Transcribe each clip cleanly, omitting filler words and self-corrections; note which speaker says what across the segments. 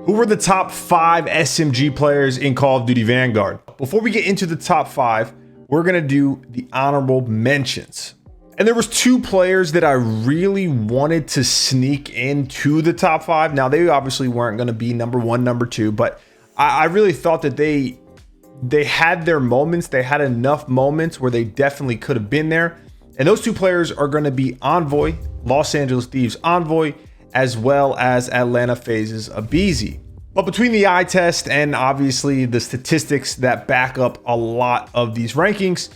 Speaker 1: Who were the top 5 SMG players in Call of Duty Vanguard? Before we get into the top 5, we're gonna do the honorable mentions. And there was 2 players that I really wanted to sneak into the top 5. Now they obviously weren't gonna be number 1, number 2, but I really thought that they had their moments. They had enough moments where they definitely could have been there. And those 2 players are gonna be Envoy, Los Angeles Thieves Envoy, as well as Atlanta FaZe's OAKBOYZ. But between the eye test and obviously the statistics that back up a lot of these rankings,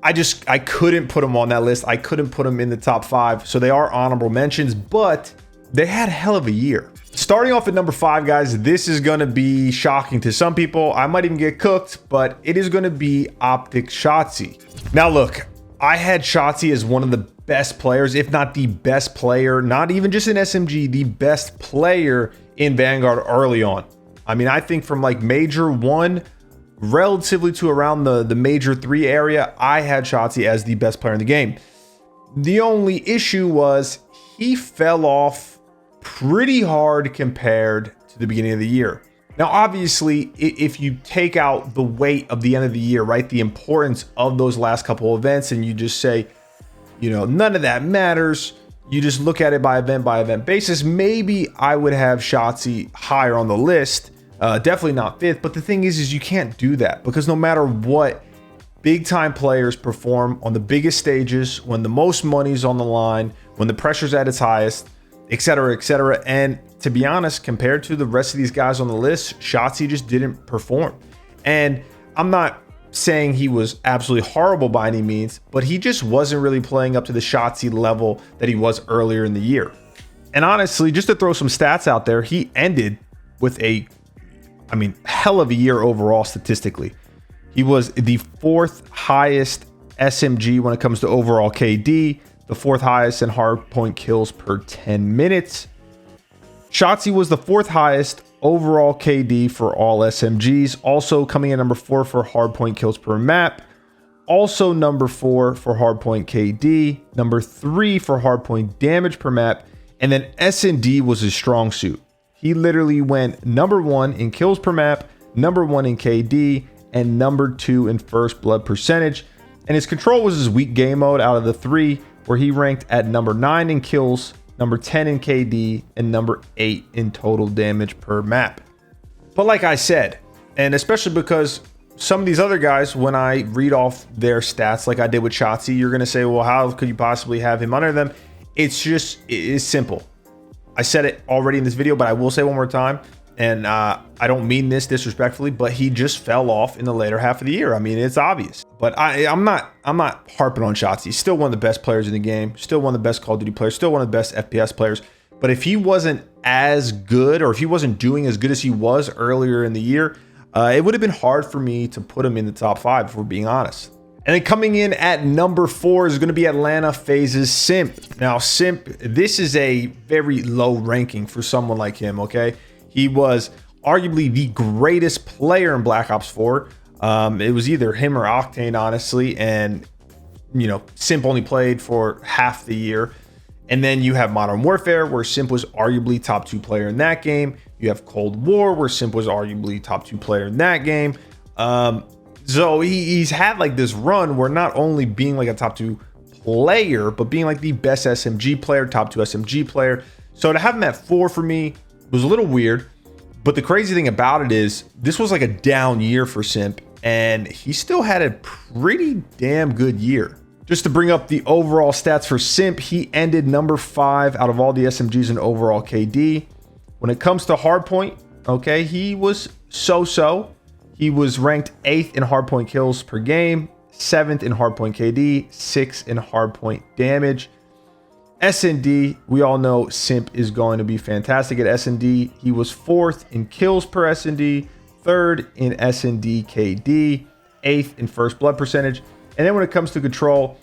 Speaker 1: I couldn't put them on that list. I couldn't put them in the top 5. So they are honorable mentions, but they had a hell of a year. Starting off at number 5, guys, this is going to be shocking to some people. I might even get cooked, but it is going to be Optic Shotzzy. Now look, I had Shotzzy as one of the best players, if not the best player, not even just in SMG, the best player in Vanguard early on. I mean, I think from like Major 1 relatively to around the Major 3 area, I had Shotzzy as the best player in the game. The only issue was he fell off pretty hard compared to the beginning of the year. Now, obviously, if you take out the weight of the end of the year, right, the importance of those last couple of events, and you just say, you know, none of that matters, you just look at it by event basis, maybe I would have Shotzzy higher on the list. Definitely not 5th, but the thing is you can't do that, because no matter what, big time players perform on the biggest stages, when the most money's on the line, when the pressure's at its highest, etc., etc. And to be honest, compared to the rest of these guys on the list, Shotzzy just didn't perform. And I'm not saying he was absolutely horrible by any means, but he just wasn't really playing up to the Shotzzy level that he was earlier in the year. And honestly, just to throw some stats out there, he ended with a, I mean, hell of a year overall statistically. He was the 4th highest SMG when it comes to overall KD, the 4th highest in hardpoint kills per 10 minutes. Shotzzy was the 4th highest overall KD for all SMGs, also coming in number 4 for hardpoint kills per map, also number 4 for hardpoint KD, number 3 for hardpoint damage per map, and then S&D was his strong suit. He literally went number 1 in kills per map, number 1 in KD, and number 2 in first blood percentage. And his control was his weak game mode out of the 3, where he ranked at number 9 in kills, number 10 in KD, and number 8 in total damage per map. But like I said, and especially because some of these other guys, when I read off their stats like I did with Shotzzy, you're going to say, well, how could you possibly have him under them? It's simple. I said it already in this video, but I will say one more time. And I don't mean this disrespectfully, but he just fell off in the later half of the year. I mean, it's obvious. But I'm not harping on Shotzzy. He's still one of the best players in the game, still one of the best Call of Duty players, still one of the best FPS players. But if he wasn't as good, or if he wasn't doing as good as he was earlier in the year, it would have been hard for me to put him in the top 5, if we're being honest. And then coming in at number 4 is going to be Atlanta FaZe's Simp. Now, Simp, this is a very low ranking for someone like him, okay? He was arguably the greatest player in Black Ops 4. It was either him or Octane, honestly. And, you know, Simp only played for half the year. And then you have Modern Warfare, where Simp was arguably top 2 player in that game. You have Cold War, where Simp was arguably top 2 player in that game. So he's had like this run where not only being like a top 2 player, but being like the best SMG player, top 2 SMG player. So to have him at 4 for me was a little weird. But the crazy thing about it is this was like a down year for Simp, and he still had a pretty damn good year. Just to bring up the overall stats for Simp, he ended number 5 out of all the SMGs in overall KD. When it comes to hardpoint, okay, he was so-so. He was ranked 8th in hardpoint kills per game, 7th in hardpoint KD, 6th in hardpoint damage. S&D, we all know Simp is going to be fantastic at S&D. He was 4th in kills per S&D, 3rd in S&D KD, 8th in first blood percentage. And then when it comes to control,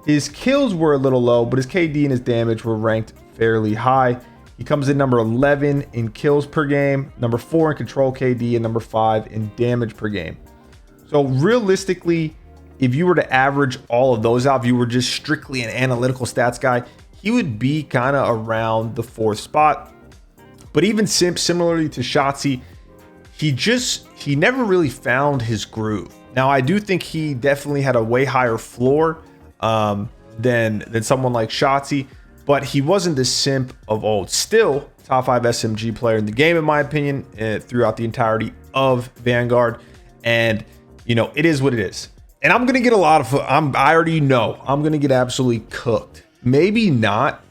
Speaker 1: his kills were a little low, but his KD and his damage were ranked fairly high. He comes in number 11 in kills per game, number 4 in control KD, and number 5 in damage per game. So realistically, if you were to average all of those out, if you were just strictly an analytical stats guy, he would be kind of around the 4th spot. But even Simp, similarly to Shotzzy, he never really found his groove. Now, I do think he definitely had a way higher floor than someone like Shotzzy, but he wasn't the Simp of old. Still, top 5 SMG player in the game, in my opinion, throughout the entirety of Vanguard. And, you know, it is what it is. And I'm going to get a lot of, I already know, I'm going to get absolutely cooked. Maybe not,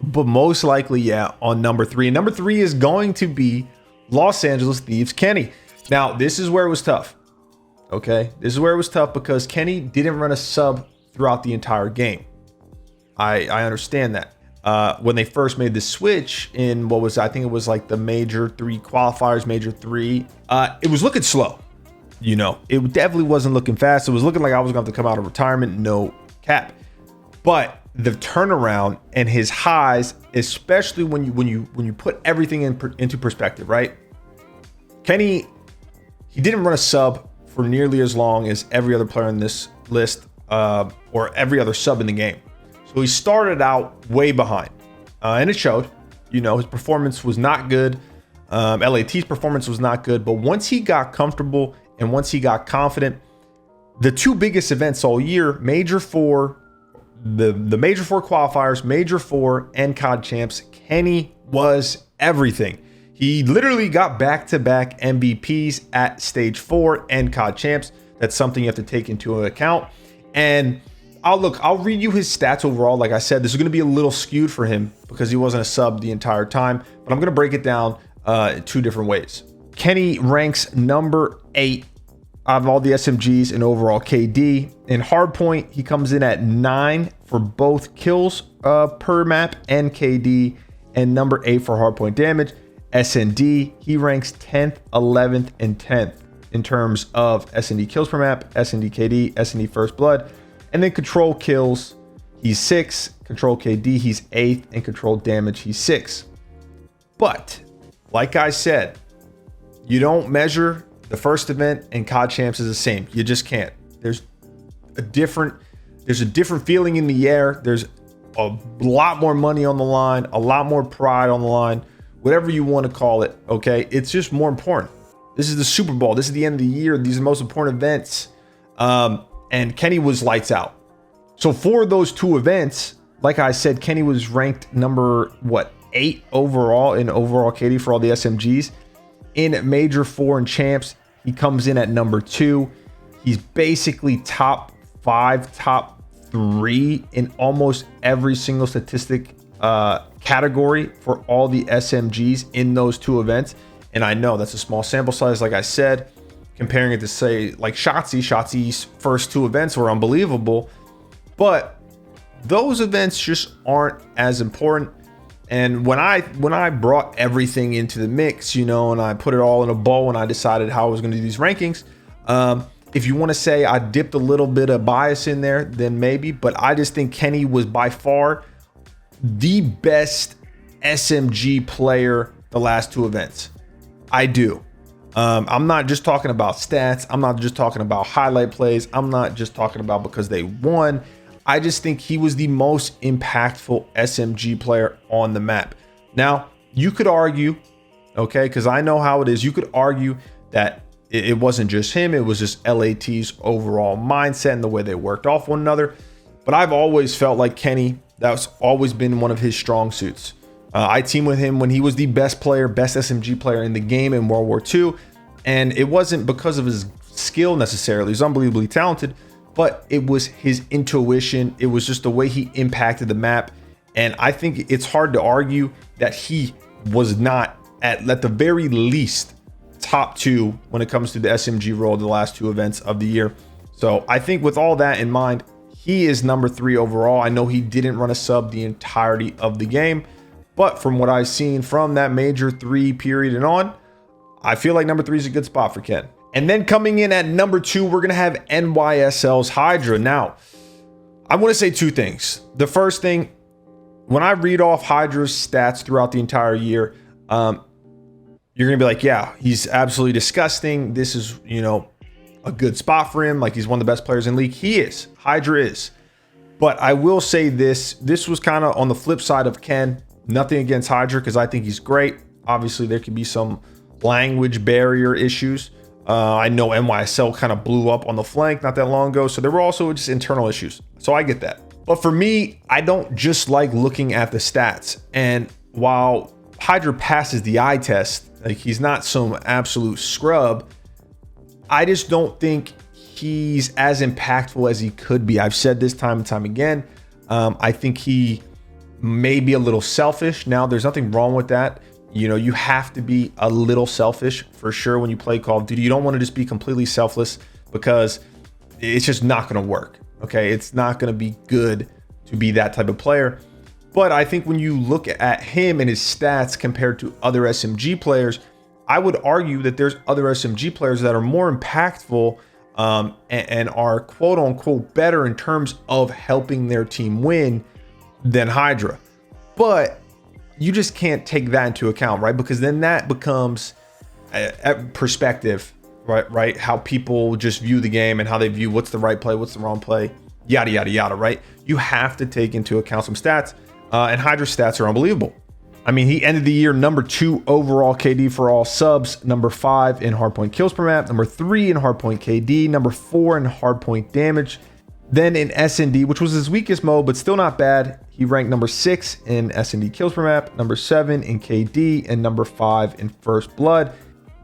Speaker 1: but most likely, yeah, on number 3. And number 3 is going to be Los Angeles Thieves Kenny. Now, this is where it was tough. Okay, this is where it was tough because Kenny didn't run a sub throughout the entire game. I understand that. When they first made the switch in what was, I think it was like the Major 3 qualifiers, Major 3, it was looking slow. You know, it definitely wasn't looking fast. It was looking like I was going to have to come out of retirement, no cap. But the turnaround and his highs, especially when you put everything into perspective, right? Kenny, he didn't run a sub for nearly as long as every other player in this list, or every other sub in the game. So he started out way behind, and it showed. You know, his performance was not good. LAT's performance was not good, but once he got comfortable and once he got confident, the 2 biggest events all year, Major 4, the Major 4 qualifiers, Major 4 and COD champs, Kenny was everything. He literally got back-to-back MVPs at stage 4 and COD champs. That's something you have to take into account. And I'll read you his stats overall. Like I said, this is going to be a little skewed for him because he wasn't a sub the entire time, but I'm going to break it down in 2 different ways. Kenny ranks number 8 out of all the SMGs in overall KD. In hardpoint, he comes in at 9 for both kills per map and KD, and number 8 for hardpoint damage. SND, he ranks 10th, 11th, and 10th in terms of SND kills per map, SND KD, SND first blood, and then control kills, he's 6th, control KD, he's 8th, and control damage, he's 6th. But like I said, you don't measure the first event and COD champs is the same. You just can't. There's a different feeling in the air. There's a lot more money on the line, a lot more pride on the line, whatever you want to call it. Okay, it's just more important. This is the Super Bowl. This is the end of the year. These are the most important events. And Kenny was lights out. So for those 2 events, like I said, Kenny was ranked number 8 overall in overall KD for all the SMGs. In Major 4 and champs, he comes in at number 2. He's basically top 5, top 3 in almost every single statistic category for all the SMGs in those 2 events. And I know that's a small sample size, like I said, comparing it to say like Shotzy's first 2 events were unbelievable, but those events just aren't as important. And when I brought everything into the mix, you know, and I put it all in a bowl and I decided how I was going to do these rankings, if you want to say I dipped a little bit of bias in there, then maybe, but I just think Kenny was by far the best SMG player the last 2 events. I do. I'm not just talking about stats. I'm not just talking about highlight plays. I'm not just talking about because they won. I just think he was the most impactful SMG player on the map. Now, you could argue, okay, because I know how it is. You could argue that it wasn't just him. It was just LAT's overall mindset and the way they worked off one another. But I've always felt like Kenny, that's always been one of his strong suits. I teamed with him when he was the best SMG player in the game in World War II. And it wasn't because of his skill necessarily. He's unbelievably talented, but it was his intuition. It was just the way he impacted the map. And I think it's hard to argue that he was not at the very least top 2 when it comes to the SMG role the last 2 events of the year. So I think with all that in mind, he is number 3 overall. I know he didn't run a sub the entirety of the game, but from what I've seen from that Major 3 period and on, I feel like number 3 is a good spot for Ken. And then coming in at number 2, we're going to have NYSL's Hydra. Now, I want to say 2 things. The first thing, when I read off Hydra's stats throughout the entire year, you're going to be like, yeah, he's absolutely disgusting. This is, you know, a good spot for him. Like, he's one of the best players in the league. He is. Hydra is. But I will say this was kind of on the flip side of Ken. Nothing against Hydra because I think he's great. Obviously, there could be some language barrier issues. I know NYSL kind of blew up on the flank not that long ago, so there were also just internal issues. So I get that. But for me, I don't just like looking at the stats. And while Hydra passes the eye test, like he's not some absolute scrub, I just don't think he's as impactful as he could be. I've said this time and time again. I think he may be a little selfish. Now, there's nothing wrong with that. You know, you have to be a little selfish for sure when you play Call of Duty. You don't want to just be completely selfless because it's just not going to work. Okay, it's not going to be good to be that type of player. But I think when you look at him and his stats compared to other SMG players, I would argue that there's other SMG players that are more impactful and are quote unquote better in terms of helping their team win than Hydra. But you just can't take that into account, right? Because then that becomes a perspective, right? How people just view the game and how they view what's the right play, what's the wrong play, yada, yada, yada, right? You have to take into account some stats, and Hydra's stats are unbelievable. I mean, he ended the year number 2 overall KD for all subs, number 5 in hardpoint kills per map, number 3 in hardpoint KD, number 4 in hardpoint damage. Then in SND, which was his weakest mode, but still not bad, he ranked number 6 in SND kills per map, number 7 in KD, and number 5 in first blood.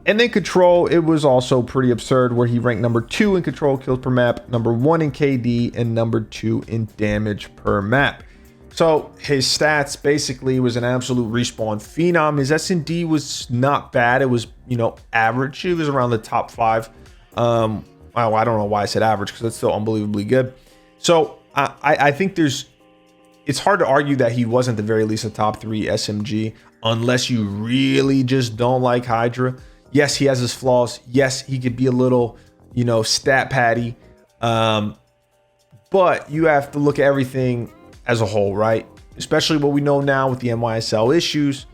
Speaker 1: And then control, it was also pretty absurd where he ranked number 2 in control kills per map, number 1 in KD, and number 2 in damage per map. So his stats basically was an absolute respawn phenom. His S&D was not bad. It was, you know, average. It was around the top 5. I don't know why I said average because that's still unbelievably good. So I think it's hard to argue that he wasn't at the very least a top 3 SMG unless you really just don't like Hydra. Yes, he has his flaws. Yes, he could be a little, you know, stat patty. But you have to look at everything as a whole, right? Especially what we know now with the NYSL issues.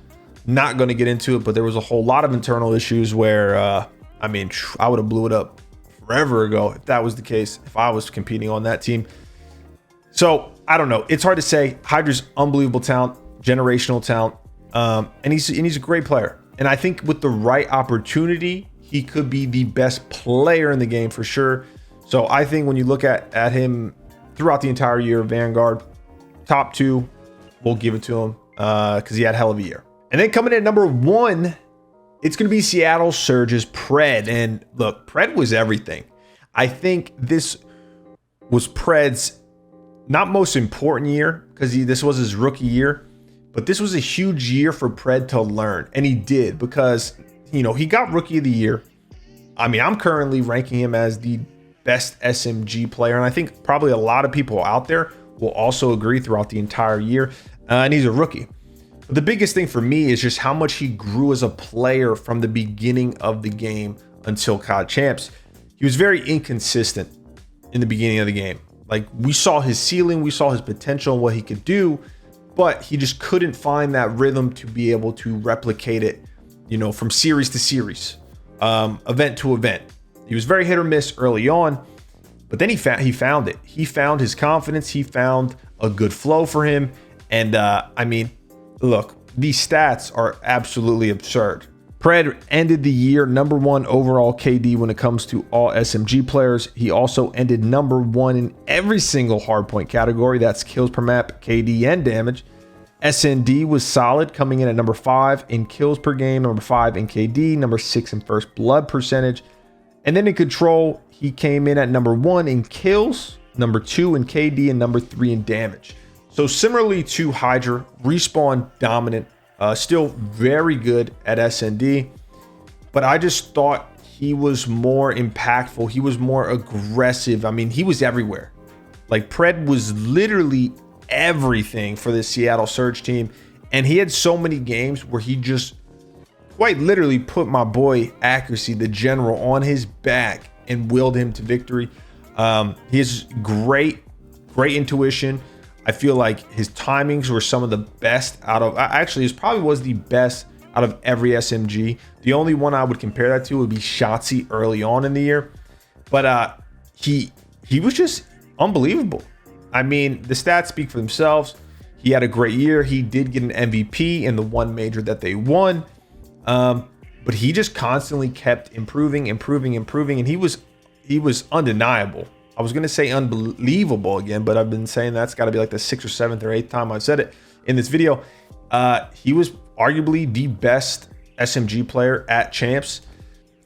Speaker 1: Not going to get into it, but there was a whole lot of internal issues where, I mean, I would have blew it up forever ago if that was the case, if I was competing on that team. So I don't know. It's hard to say. Hydra's unbelievable talent, generational talent, and he's a great player. And I think with the right opportunity, he could be the best player in the game for sure. So I think when you look at him throughout the entire year of Vanguard, top 2, we'll give it to him because he had a hell of a year. And then coming in at number 1, it's going to be Seattle Surge's Pred. And look, Pred was everything. I think this was Pred's not most important year because this was his rookie year, but this was a huge year for Pred to learn. And he did because, you know, he got rookie of the year. I mean, I'm currently ranking him as the best SMG player. And I think probably a lot of people out there will also agree throughout the entire year. And he's a rookie. But the biggest thing for me is just how much he grew as a player from the beginning of the game until COD Champs. He was very inconsistent in the beginning of the game. Like, we saw his ceiling, we saw his potential and what he could do, but he just couldn't find that rhythm to be able to replicate it, you know, from series to series, event to event. He was very hit or miss early on, but then he found it. He found his confidence. He found a good flow for him. And I mean, look, these stats are absolutely absurd. Pred ended the year number 1 overall KD when it comes to all SMG players. He also ended number 1 in every single hardpoint category. That's kills per map, KD, and damage. SND was solid, coming in at number 5 in kills per game, number 5 in KD, number 6 in first blood percentage. And then in control, he came in at number 1 in kills, number 2 in KD, and number 3 in damage. So similarly to Hydra, respawn dominant, still very good at SND, but I just thought he was more impactful. He was more aggressive. I mean, he was everywhere. Like, Pred was literally everything for the Seattle Surge team. And he had so many games where he just quite literally put my boy Accuracy, the general, on his back and willed him to victory. He has great intuition. I feel like his timings were some of the best out of, actually, this probably was the best out of every SMG. The only one I would compare that to would be Shotzzy early on in the year. But he was just unbelievable. I mean, the stats speak for themselves. He had a great year. He did get an MVP in the one major that they won. But he just constantly kept improving, and he was undeniable. I was gonna say unbelievable again, but I've been saying that's got to be like the 6th or 7th or 8th time I've said it in this video. He was arguably the best SMG player at Champs.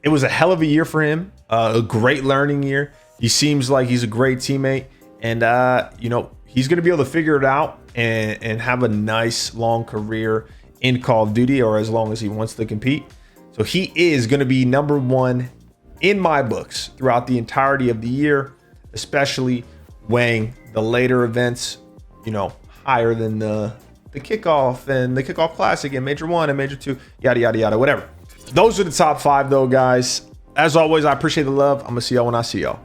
Speaker 1: It was a hell of a year for him, a great learning year. He seems like he's a great teammate, and you know, he's gonna be able to figure it out and have a nice long career in Call of Duty, or as long as he wants to compete. So he is going to be #1 in my books throughout the entirety of the year, especially weighing the later events, you know, higher than the kickoff and the kickoff classic and Major 1 and Major 2, yada, yada, yada, whatever. Those are the top 5 though, guys. As always, I appreciate the love. I'm going to see y'all when I see y'all.